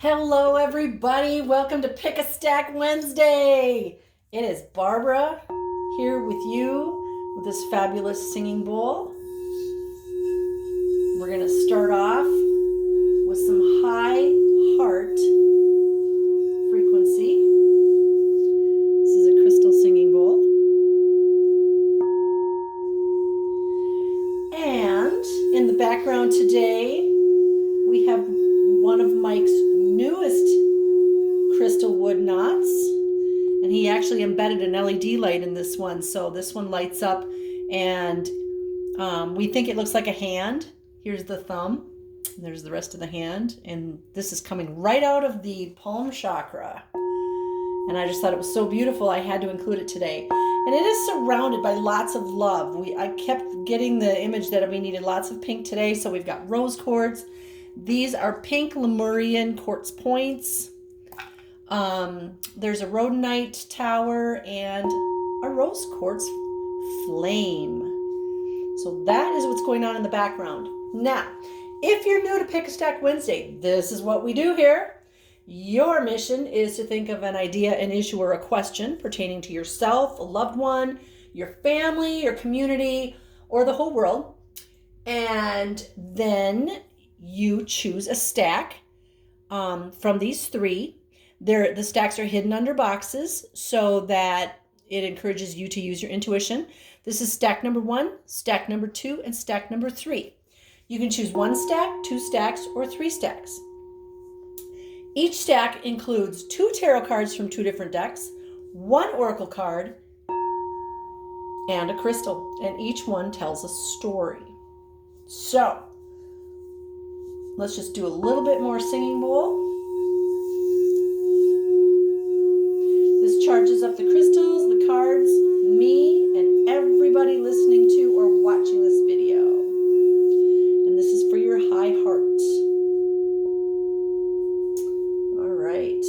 Hello, everybody. Welcome to Pick a Stack Wednesday. It is Barbara here with you with this fabulous singing bowl. We're going to start off with some high heart frequency. This is a crystal singing bowl. And in the background today, we have one of Mike's newest crystal wood knots, and he actually embedded an LED light in this one, so this one lights up, and we think it looks like a hand. Here's the thumb, and there's the rest of the hand, and this is coming right out of the palm chakra, and I just thought it was so beautiful I had to include it today. And it is surrounded by lots of love. I kept getting the image that we needed lots of pink today, so we've got rose quartz. These are pink Lemurian quartz points. There's a rhodonite tower and a rose quartz flame. So that is what's going on in the background. Now, if you're new to Pick a Stack Wednesday, this is what we do here. Your mission is to think of an idea, an issue, or a question pertaining to yourself, a loved one, your family, your community, or the whole world. And then you choose a stack from these three. The stacks are hidden under boxes so that it encourages you to use your intuition. This is stack number 1, stack number 2, and stack number 3. You can choose 1 stack, 2 stacks, or 3 stacks. Each stack includes 2 tarot cards from 2 different decks, 1 oracle card, and a crystal, and each one tells a story. So, let's just do a little bit more singing bowl. This charges up the crystals, the cards, me, and everybody listening to or watching this video. And this is for your high heart. All right,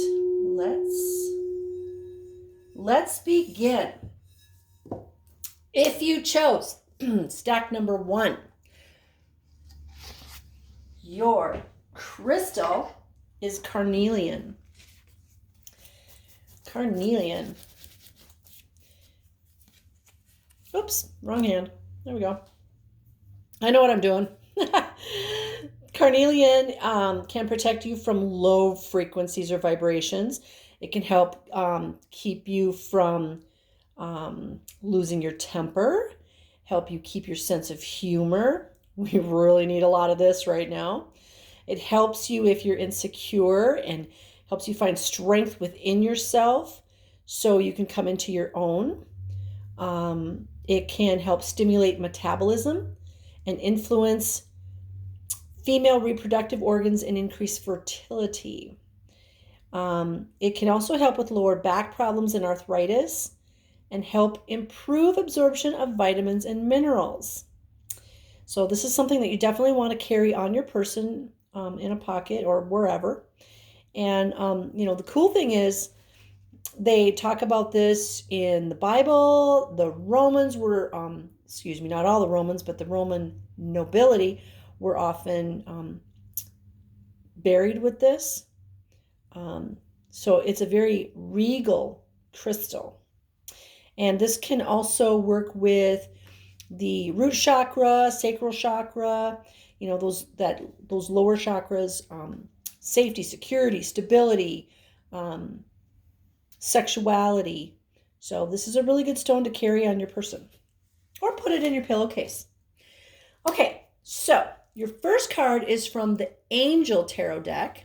let's begin. If you chose stack number 1, your crystal is carnelian. Carnelian. Oops, wrong hand. There we go. I know what I'm doing. Carnelian can protect you from low frequencies or vibrations. It can help keep you from losing your temper, help you keep your sense of humor. We really need a lot of this right now. It helps you if you're insecure and helps you find strength within yourself so you can come into your own. It can help stimulate metabolism and influence female reproductive organs and increase fertility. It can also help with lower back problems and arthritis and help improve absorption of vitamins and minerals. So this is something that you definitely want to carry on your person in a pocket or wherever. And, the cool thing is they talk about this in the Bible. The Romans were, not all the Romans, but the Roman nobility were often buried with this. So it's a very regal crystal. And this can also work with the root chakra, sacral chakra, those lower chakras, safety, security, stability, sexuality. So this is a really good stone to carry on your person or put it in your pillowcase. Okay, so your first card is from the Angel Tarot deck.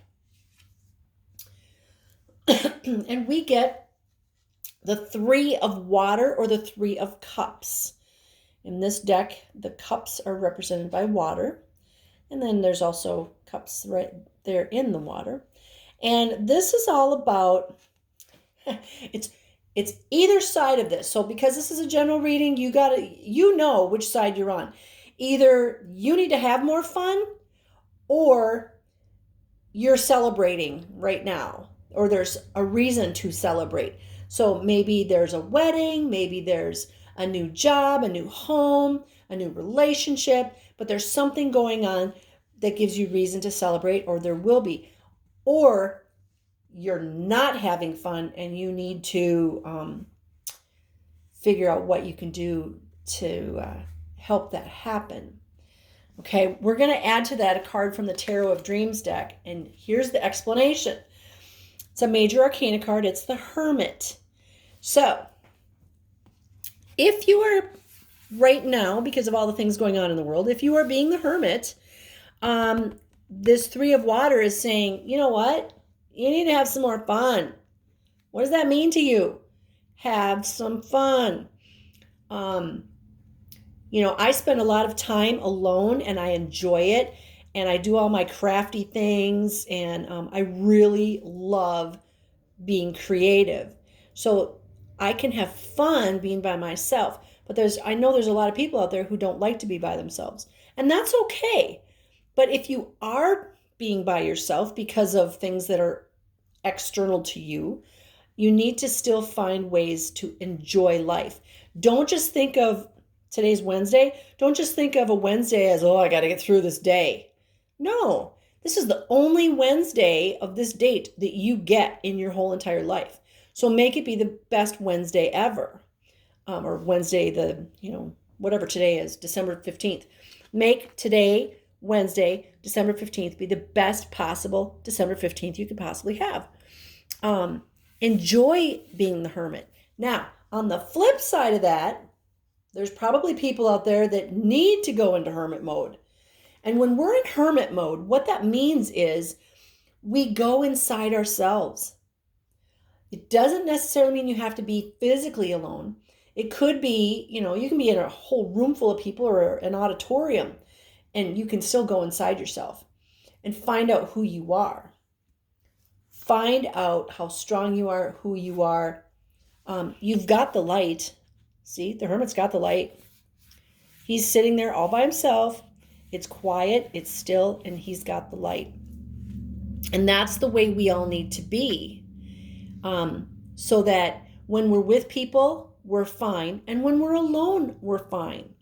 And we get the 3 of water or the 3 of cups. In this deck, the cups are represented by water. And then there's also cups right there in the water. And this is all about, it's either side of this. So because this is a general reading, you know which side you're on. Either you need to have more fun or you're celebrating right now, or there's a reason to celebrate. So maybe there's a wedding, maybe there's a new job, a new home, a new relationship, but there's something going on that gives you reason to celebrate, or there will be. or you're not having fun and you need to figure out what you can do to help that happen. Okay, we're going to add to that a card from the Tarot of Dreams deck, and here's the explanation. It's a major arcana card. It's the Hermit. So, if you are right now, because of all the things going on in the world, if you are being the Hermit, this Three of Water is saying, you know what? You need to have some more fun. What does that mean to you? Have some fun. I spend a lot of time alone and I enjoy it, and I do all my crafty things, and I really love being creative. So I can have fun being by myself, but I know there's a lot of people out there who don't like to be by themselves, and that's okay. But if you are being by yourself because of things that are external to you, you need to still find ways to enjoy life. Don't just think of today's Wednesday. Don't just think of a Wednesday as, oh, I got to get through this day. No, this is the only Wednesday of this date that you get in your whole entire life. So make it be the best Wednesday ever. Or Wednesday, whatever today is, December 15th. Make today, Wednesday, December 15th, be the best possible December 15th you could possibly have. Enjoy being the Hermit. Now, on the flip side of that, there's probably people out there that need to go into hermit mode. And when we're in hermit mode, what that means is we go inside ourselves. It doesn't necessarily mean you have to be physically alone. It could be, you can be in a whole room full of people or an auditorium, and you can still go inside yourself and find out who you are. Find out how strong you are, who you are. You've got the light. See, the Hermit's got the light. He's sitting there all by himself. It's quiet, it's still, and he's got the light. And that's the way we all need to be. So that when we're with people, we're fine. And when we're alone, we're fine.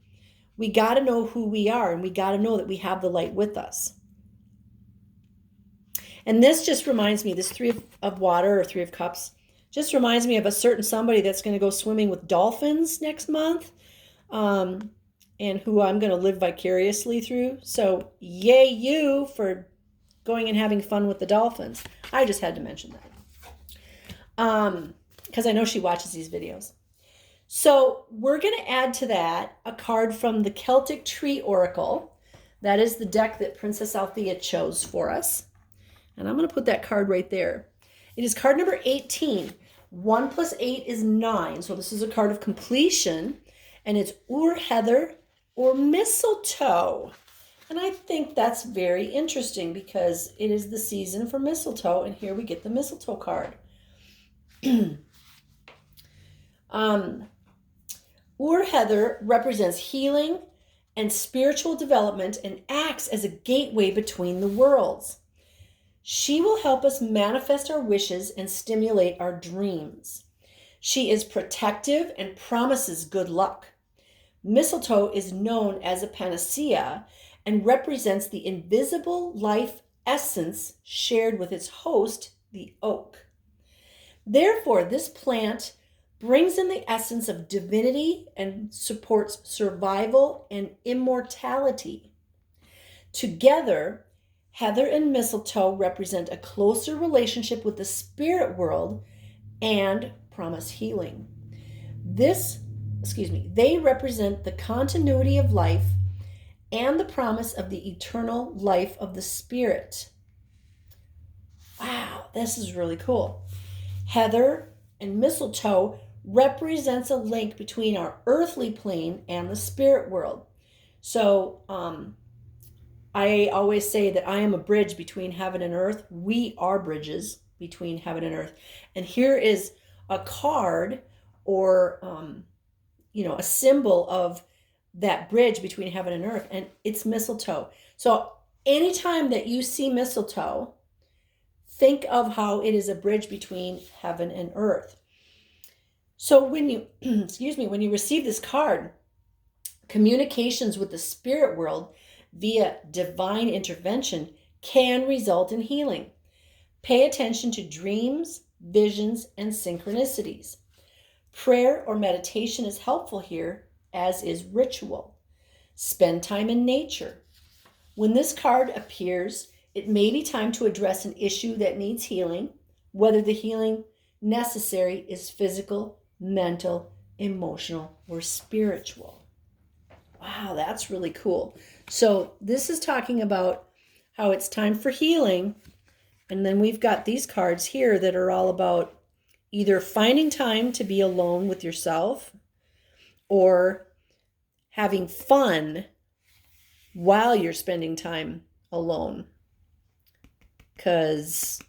We got to know who we are, and we got to know that we have the light with us. And this just reminds me, this Three of Water or Three of Cups, just reminds me of a certain somebody that's going to go swimming with dolphins next month, and who I'm going to live vicariously through. So yay you for going and having fun with the dolphins. I just had to mention that because I know she watches these videos. So we're going to add to that a card from the Celtic Tree Oracle. That is the deck that Princess Althea chose for us. And I'm going to put that card right there. It is card number 18. 1 plus 8 is 9. So this is a card of completion. And it's Heather or mistletoe. And I think that's very interesting because it is the season for mistletoe. And here we get the mistletoe card. Heather represents healing and spiritual development and acts as a gateway between the worlds. She will help us manifest our wishes and stimulate our dreams. She is protective and promises good luck. Mistletoe is known as a panacea and represents the invisible life essence shared with its host, the oak. Therefore, this plant brings in the essence of divinity and supports survival and immortality. Together, Heather and mistletoe represent a closer relationship with the spirit world and promise healing. They represent the continuity of life and the promise of the eternal life of the spirit. Wow, this is really cool. Heather and mistletoe represents a link between our earthly plane and the spirit world. So, I always say that I am a bridge between heaven and earth. We are bridges between heaven and earth. And here is a card or, a symbol of that bridge between heaven and earth. And it's mistletoe. So anytime that you see mistletoe, think of how it is a bridge between heaven and earth. So when you, when you receive this card, communications with the spirit world via divine intervention can result in healing. Pay attention to dreams, visions, and synchronicities. Prayer or meditation is helpful here, as is ritual. Spend time in nature. When this card appears, it may be time to address an issue that needs healing, whether the healing necessary is physical, mental, emotional, or spiritual. Wow, that's really cool. So this is talking about how it's time for healing. And then we've got these cards here that are all about either finding time to be alone with yourself or having fun while you're spending time alone. Because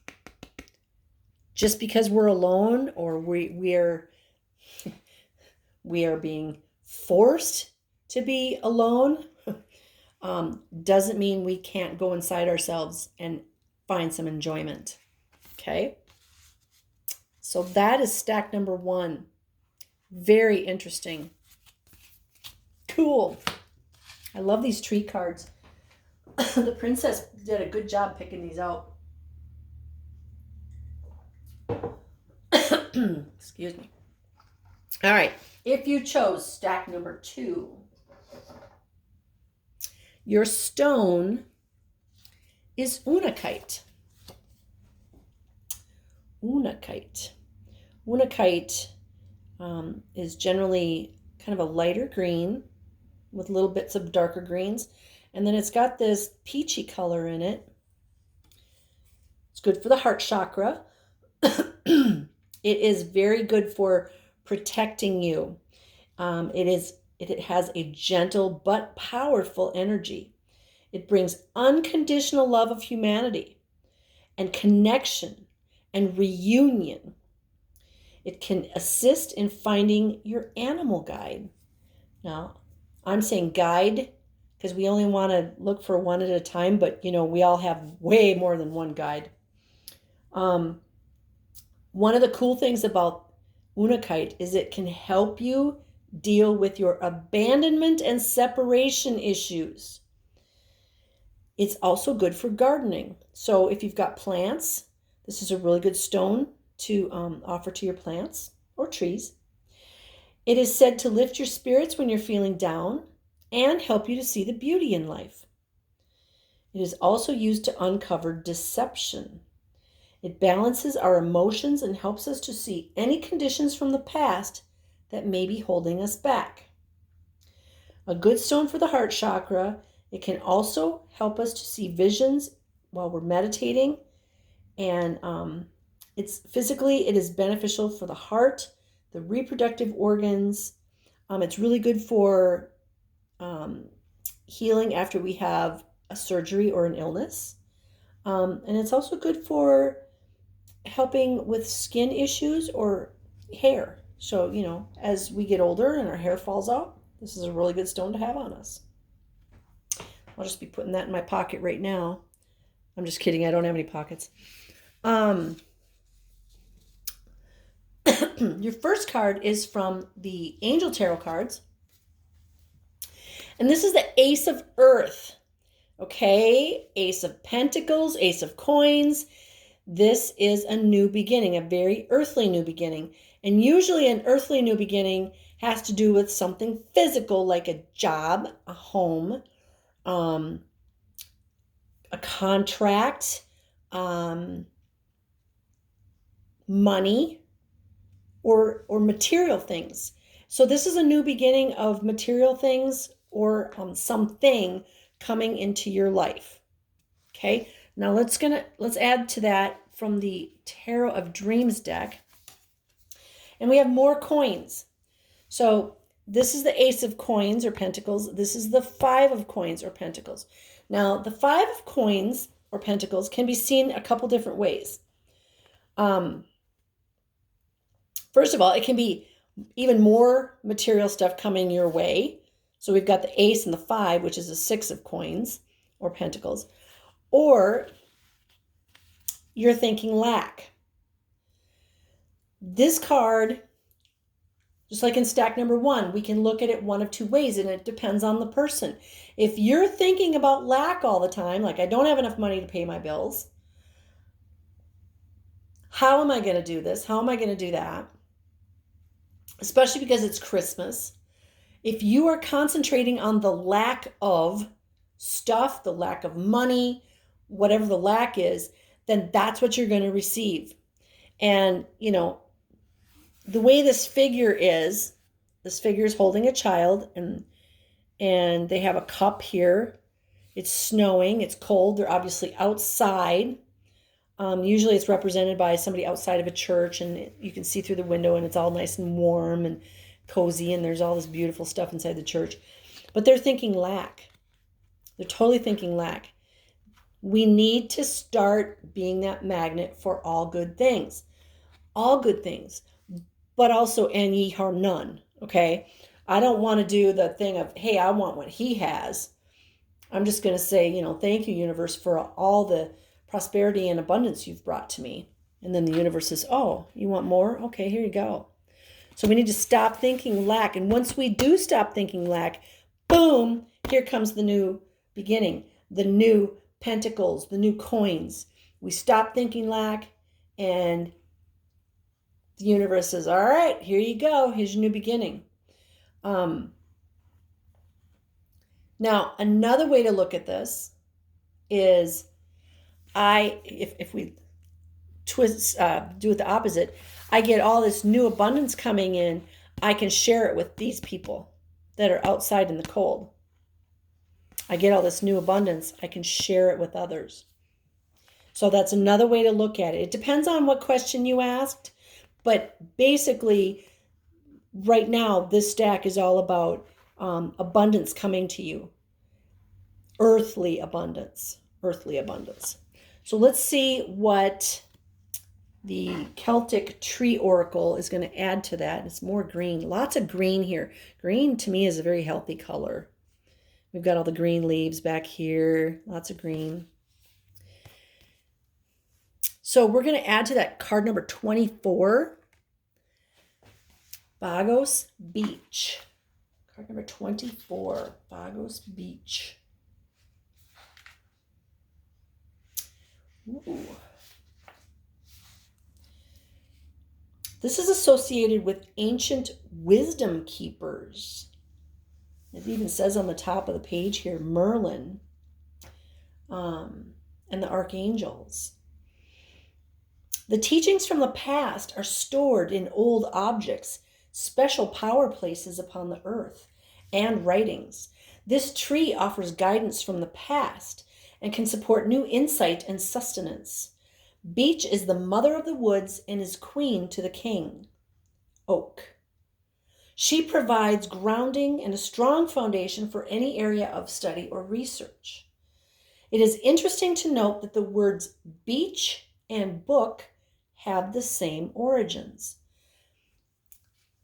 just because we're alone or we are being forced to be alone doesn't mean we can't go inside ourselves and find some enjoyment. Okay? So that is stack number 1. Very interesting. Cool. I love these tree cards. The princess did a good job picking these out. Excuse me. All right. If you chose stack number 2, your stone is unakite. Unakite. Unakite is generally kind of a lighter green with little bits of darker greens. And then it's got this peachy color in it. It's good for the heart chakra. It is very good for protecting you. It has a gentle but powerful energy. It brings unconditional love of humanity and connection and reunion. It can assist in finding your animal guide. Now, I'm saying guide because we only want to look for one at a time, but we all have way more than one guide. One of the cool things about unakite is it can help you deal with your abandonment and separation issues. It's also good for gardening. So if you've got plants, this is a really good stone to offer to your plants or trees. It is said to lift your spirits when you're feeling down and help you to see the beauty in life. It is also used to uncover deception. It balances our emotions and helps us to see any conditions from the past that may be holding us back. A good stone for the heart chakra. It can also help us to see visions while we're meditating. And it is beneficial for the heart, the reproductive organs. It's really good for healing after we have a surgery or an illness. And it's also good for helping with skin issues or hair. So, as we get older and our hair falls out, this is a really good stone to have on us. I'll just be putting that in my pocket right now. I'm just kidding. I don't have any pockets. Your first card is from the Angel Tarot cards. And this is the Ace of Earth. Okay? Ace of Pentacles, Ace of Coins. This is a new beginning, a very earthly new beginning. And usually an earthly new beginning has to do with something physical like a job, a home, a contract, money, or material things. So this is a new beginning of material things or something coming into your life. Okay? Now let's add to that from the Tarot of Dreams deck. And we have more coins. So this is the Ace of Coins or Pentacles. This is the Five of Coins or Pentacles. Now the Five of Coins or Pentacles can be seen a couple different ways. First of all, it can be even more material stuff coming your way. So we've got the Ace and the Five, which is a Six of Coins or Pentacles. Or you're thinking lack. This card, just like in stack number 1, we can look at it one of two ways, and it depends on the person. If you're thinking about lack all the time, like I don't have enough money to pay my bills, How am I going to do this? How am I going to do that? Especially because it's Christmas. If you are concentrating on the lack of stuff, the lack of money, whatever the lack is, then that's what you're going to receive. And, the way this figure is holding a child, and they have a cup here. It's snowing, it's cold, they're obviously outside. Usually it's represented by somebody outside of a church, and you can see through the window, and it's all nice and warm and cozy, and there's all this beautiful stuff inside the church. But they're thinking lack. They're totally thinking lack. We need to start being that magnet for all good things. All good things. But also, and ye harm none. Okay? I don't want to do the thing of, hey, I want what he has. I'm just going to say, thank you, universe, for all the prosperity and abundance you've brought to me. And then the universe says, oh, you want more? Okay, here you go. So we need to stop thinking lack. And once we do stop thinking lack, boom, here comes the new beginning, the new pentacles, the new coins. We stop thinking lack, and the universe says, all right, here you go. Here's your new beginning. Now, another way to look at this is if we twist, do it the opposite, I get all this new abundance coming in. I can share it with these people that are outside in the cold. I get all this new abundance. I can share it with others. So that's another way to look at it. It depends on what question you asked, but basically, right now, this stack is all about abundance coming to you. Earthly abundance. Earthly abundance. So let's see what the Celtic Tree Oracle is going to add to that. It's more green. Lots of green here. Green to me is a very healthy color. We've got all the green leaves back here. Lots of green. So we're going to add to that card number 24. Bagos Beach. Card number 24. Bagos Beach. Ooh. This is associated with ancient wisdom keepers. It even says on the top of the page here, Merlin, and the archangels. The teachings from the past are stored in old objects, special power places upon the earth, and writings. This tree offers guidance from the past and can support new insight and sustenance. Beech is the mother of the woods and is queen to the king. Oak. She provides grounding and a strong foundation for any area of study or research. It is interesting to note that the words beech and book have the same origins.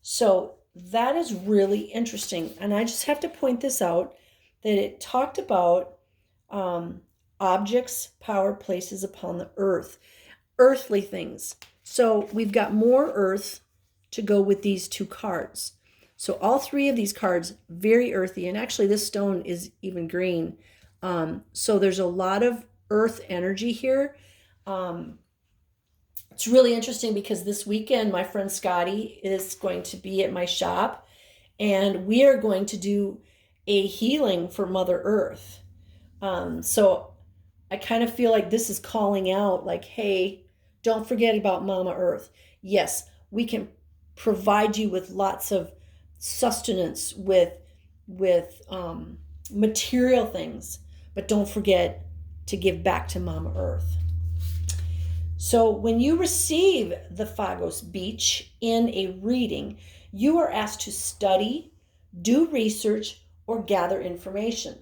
So that is really interesting. And I just have to point this out, that it talked about objects, power, places upon the earth, earthly things. So we've got more earth to go with these two cards. So all three of these cards, very earthy. And actually this stone is even green. So there's a lot of earth energy here. It's really interesting because this weekend, my friend Scotty is going to be at my shop, and we are going to do a healing for Mother Earth. So I kind of feel like this is calling out like, hey, don't forget about Mama Earth. Yes, we can provide you with lots of sustenance, with material things, but don't forget to give back to Mama Earth. So when you receive the Phagos Beach in a reading, you are asked to study, do research, or gather information.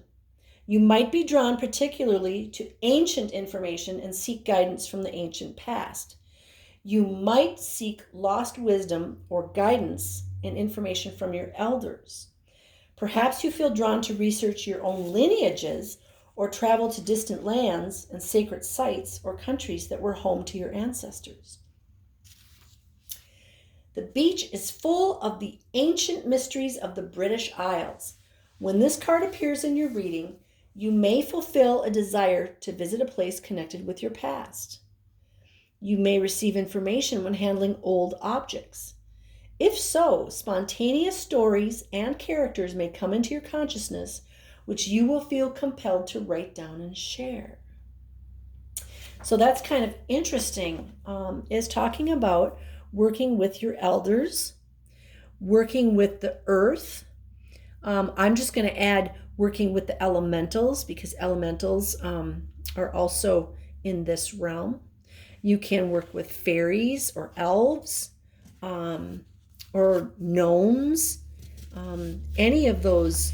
You might be drawn particularly to ancient information and seek guidance from the ancient past. You might seek lost wisdom or guidance and information from your elders. Perhaps you feel drawn to research your own lineages or travel to distant lands and sacred sites or countries that were home to your ancestors. The beach is full of the ancient mysteries of the British Isles. When this card appears in your reading, you may fulfill a desire to visit a place connected with your past. You may receive information when handling old objects. If so, spontaneous stories and characters may come into your consciousness, which you will feel compelled to write down and share. So that's kind of interesting, is talking about working with your elders, working with the earth. I'm just going to add working with the elementals, because elementals are also in this realm. You can work with fairies or elves or gnomes, any of those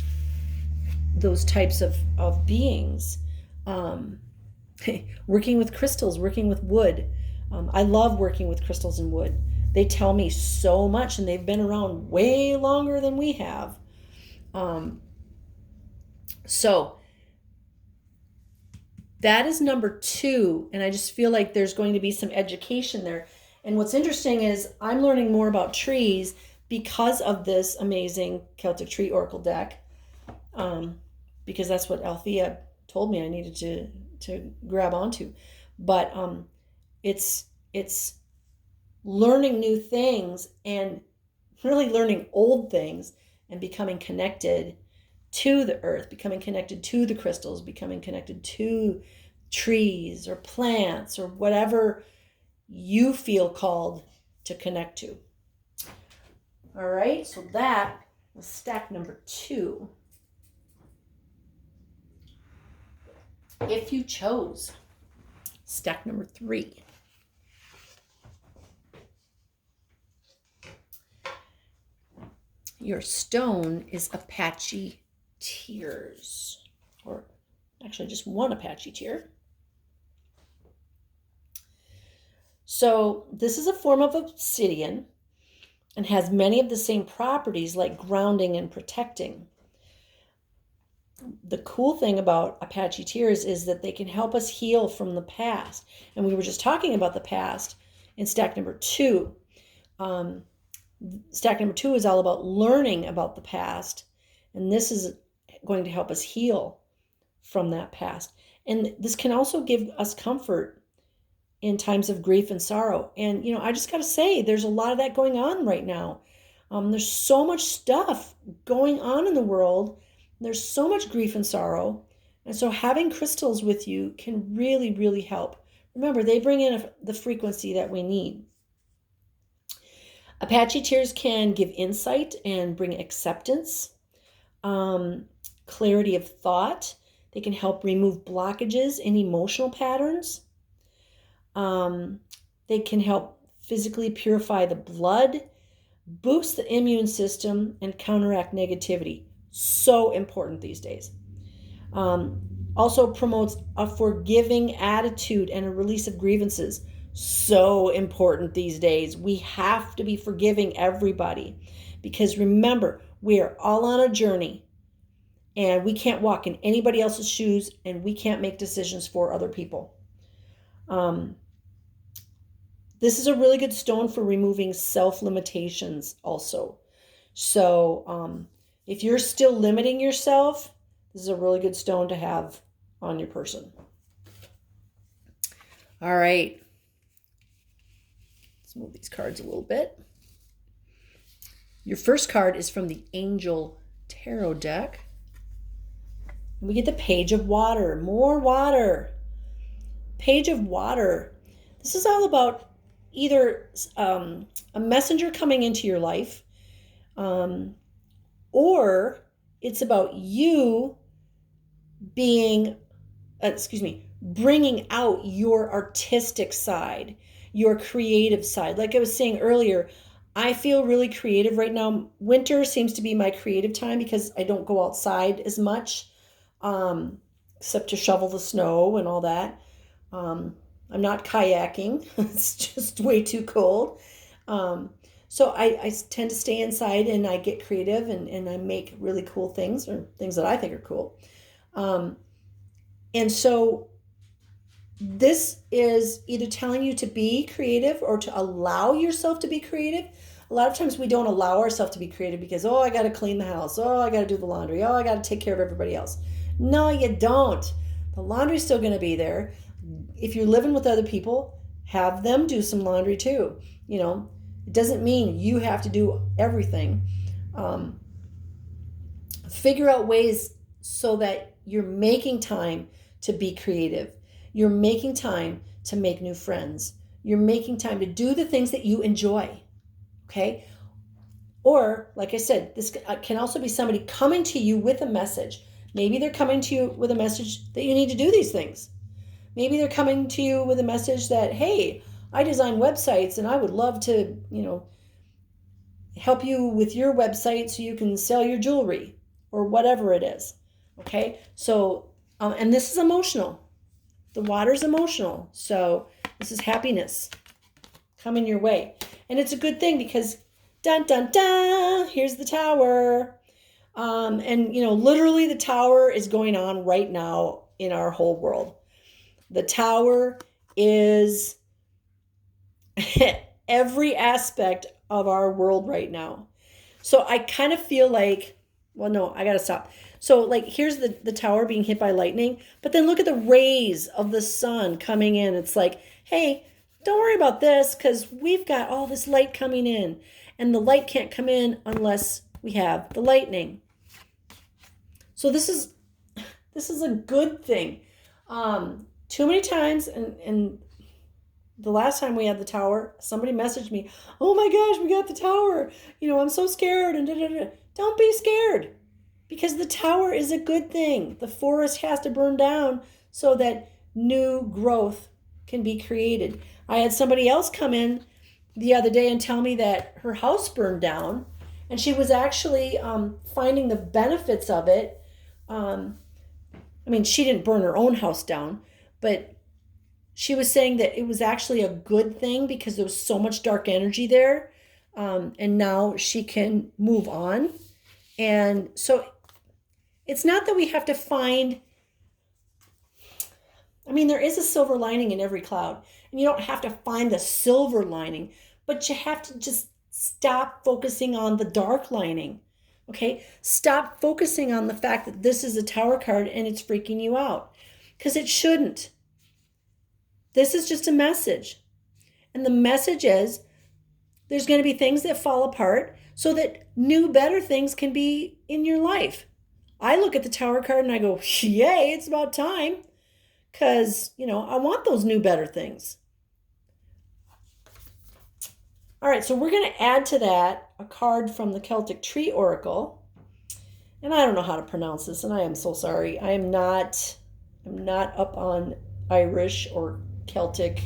types of beings. Working with crystals, working with wood. I love working with crystals and wood. They tell me so much, and they've been around way longer than we have. So that is number 2, and I just feel like there's going to be some education there. And what's interesting is I'm learning more about trees because of this amazing Celtic Tree Oracle deck, because that's what Althea told me I needed to grab onto. But it's learning new things and really learning old things and becoming connected to the earth, becoming connected to the crystals, becoming connected to trees or plants or whatever you feel called to connect to. All right, so that was stack number 2. If you chose stack number 3. Your stone is Apache Tears, or actually just one Apache tear. So this is a form of obsidian and has many of the same properties like grounding and protecting. The cool thing about Apache tears is that they can help us heal from the past. And we were just talking about the past in stack number 2. Stack number 2 is all about learning about the past, and this is going to help us heal from that past. And this can also give us comfort in times of grief and sorrow. And, I just got to say, there's a lot of that going on right now. There's so much stuff going on in the world. There's so much grief and sorrow. And so having crystals with you can really, really help. Remember, they bring in the frequency that we need. Apache tears can give insight and bring acceptance, clarity of thought. They can help remove blockages in emotional patterns. They can help physically purify the blood, boost the immune system, and counteract negativity. So important these days. Also promotes a forgiving attitude and a release of grievances. So important these days. We have to be forgiving everybody, because remember, we are all on a journey, and we can't walk in anybody else's shoes, and we can't make decisions for other people. This is a really good stone for removing self-limitations also. So if you're still limiting yourself, this is a really good stone to have on your person. All right. Let's move these cards a little bit. Your first card is from the Angel Tarot deck. We get the Page of Water. More water. Page of Water. This is all about either a messenger coming into your life, or it's about you bringing out your artistic side, your creative side. Like I was saying earlier, I feel really creative right now. Winter seems to be my creative time because I don't go outside as much, except to shovel the snow and all that. I'm not kayaking. It's just way too cold. So I tend to stay inside, and I get creative, and I make really cool things, or things that I think are cool. And so this is either telling you to be creative or to allow yourself to be creative. A lot of times we don't allow ourselves to be creative because, I got to clean the house. I got to do the laundry. I got to take care of everybody else. No, you don't. The laundry's still going to be there. If you're living with other people, Have them do some laundry too. It doesn't mean you have to do everything. Figure out ways so that you're making time to be creative. You're making time to make new friends. You're making time to do the things that you enjoy. Okay? Or, like I said, this can also be somebody coming to you with a message. Maybe they're coming to you with a message that you need to do these things. Maybe they're coming to you with a message that, hey, I design websites and I would love to, help you with your website so you can sell your jewelry or whatever it is. Okay? So, and this is emotional. The water's emotional. So this is happiness coming your way. And it's a good thing because dun, dun, dun, here's the tower. And, literally the tower is going on right now in our whole world. The tower is every aspect of our world right now. So I kind of feel like, well, no, I got to stop. So like, here's the tower being hit by lightning, but then look at the rays of the sun coming in. It's like, hey, don't worry about this because we've got all this light coming in, and the light can't come in unless we have the lightning. So this is a good thing. Too many times, and the last time we had the tower, somebody messaged me, oh my gosh, we got the tower. I'm so scared. And Don't be scared, because the tower is a good thing. The forest has to burn down so that new growth can be created. I had somebody else come in the other day and tell me that her house burned down, and she was actually finding the benefits of it. She didn't burn her own house down, but she was saying that it was actually a good thing because there was so much dark energy there. And now she can move on. And so it's not that we have to find, there is a silver lining in every cloud. And you don't have to find the silver lining, but you have to just stop focusing on the dark lining. Okay? Stop focusing on the fact that this is a tower card and it's freaking you out. Because it shouldn't. This is just a message. And the message is there's going to be things that fall apart so that new, better things can be in your life. I look at the tower card and I go, yay, it's about time. Because, I want those new, better things. All right, so we're going to add to that a card from the Celtic Tree Oracle. And I don't know how to pronounce this, and I am so sorry. I'm not up on Irish or Celtic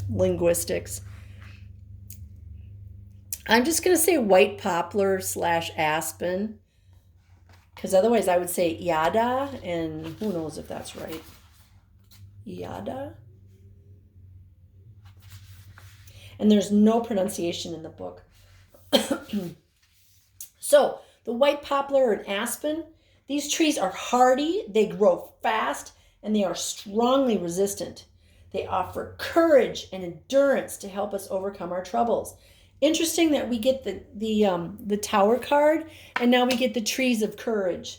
linguistics. I'm just going to say white poplar / aspen, because otherwise I would say Iada, and who knows if that's right. Iada? And there's no pronunciation in the book. So, the white poplar and aspen, these trees are hardy, they grow fast, and they are strongly resistant. They offer courage and endurance to help us overcome our troubles. Interesting that we get the tower card, and now we get the trees of courage.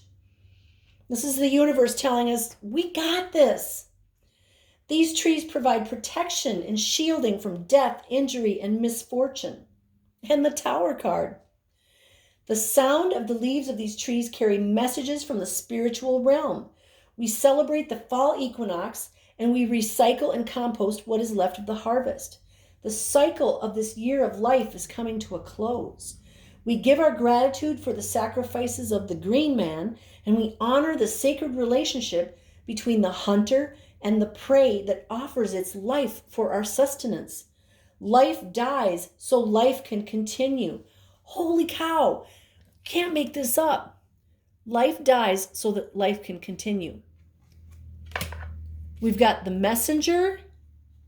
This is the universe telling us, we got this. These trees provide protection and shielding from death, injury, and misfortune. And the tower card. The sound of the leaves of these trees carry messages from the spiritual realm. We celebrate the fall equinox, and we recycle and compost what is left of the harvest. The cycle of this year of life is coming to a close. We give our gratitude for the sacrifices of the green man, and we honor the sacred relationship between the hunter and the prey that offers its life for our sustenance. Life dies so life can continue. Holy cow, can't make this up. Life dies so that life can continue. We've got the messenger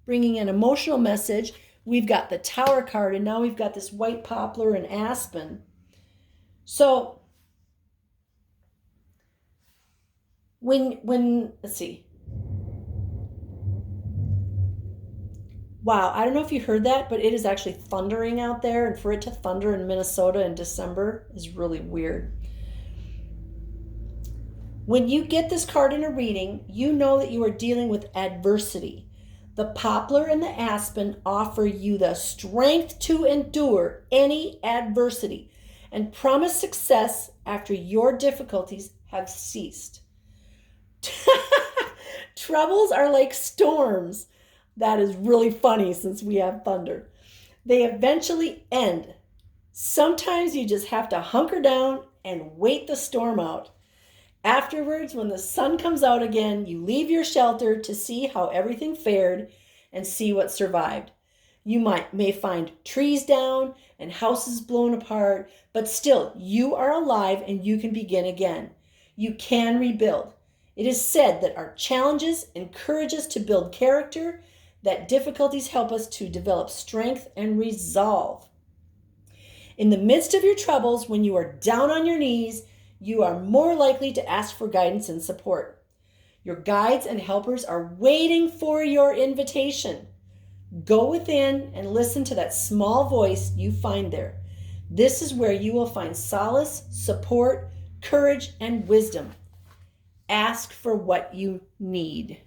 bringing an emotional message. We've got the tower card, and now we've got this white poplar and aspen. So when let's see. Wow, I don't know if you heard that, but it is actually thundering out there, and for it to thunder in Minnesota in December is really weird. When you get this card in a reading, you know that you are dealing with adversity. The poplar and the aspen offer you the strength to endure any adversity and promise success after your difficulties have ceased. Troubles are like storms. That is really funny since we have thunder. They eventually end. Sometimes you just have to hunker down and wait the storm out. Afterwards, when the sun comes out again, you leave your shelter to see how everything fared and see what survived. You may find trees down and houses blown apart, but still, you are alive and you can begin again. You can rebuild. It is said that our challenges encourage us to build character, that difficulties help us to develop strength and resolve. In the midst of your troubles, when you are down on your knees, you are more likely to ask for guidance and support. Your guides and helpers are waiting for your invitation. Go within and listen to that small voice you find there. This is where you will find solace, support, courage, and wisdom. Ask for what you need.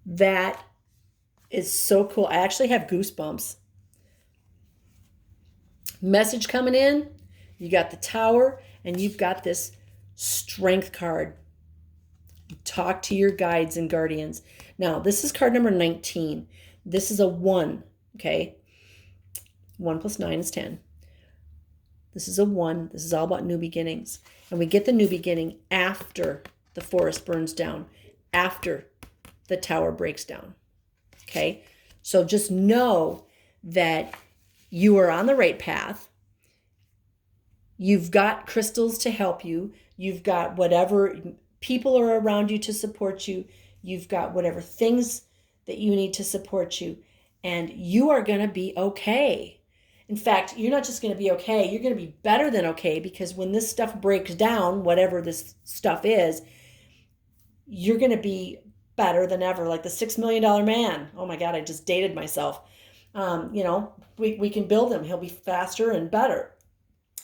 That is so cool. I actually have goosebumps. Message coming in. You got the Tower and you've got this Strength card. Talk to your guides and guardians. Now, this is card number 19. This is a 1, okay? 1 plus 9 is 10. This is a 1. This is all about new beginnings. And we get the new beginning after the forest burns down, after the tower breaks down, okay? So just know that you are on the right path. You've got crystals to help you. You've got whatever people are around you to support you. You've got whatever things that you need to support you. And you are going to be okay. In fact, you're not just going to be okay. You're going to be better than okay, because when this stuff breaks down, whatever this stuff is, you're going to be better than ever. Like the $6 million man. Oh my God, I just dated myself. We can build him. He'll be faster and better.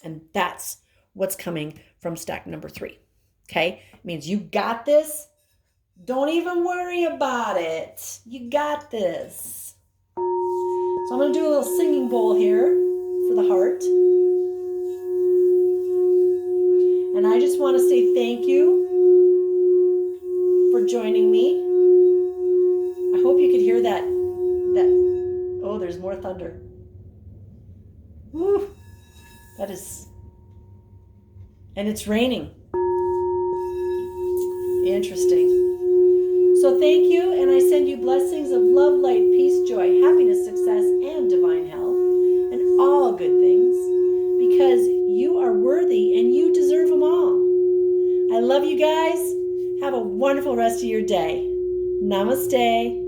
And that's what's coming from stack number 3. Okay? It means you got this. Don't even worry about it. You got this. So I'm going to do a little singing bowl here for the heart. And I just want to say thank you for joining me. I hope you could hear that. Oh, there's more thunder. Woo. That is, and it's raining. Interesting. So thank you, and I send you blessings of love, light, peace, joy, happiness, success, and divine health, and all good things, because you are worthy and you deserve them all. I love you guys. Have a wonderful rest of your day. Namaste.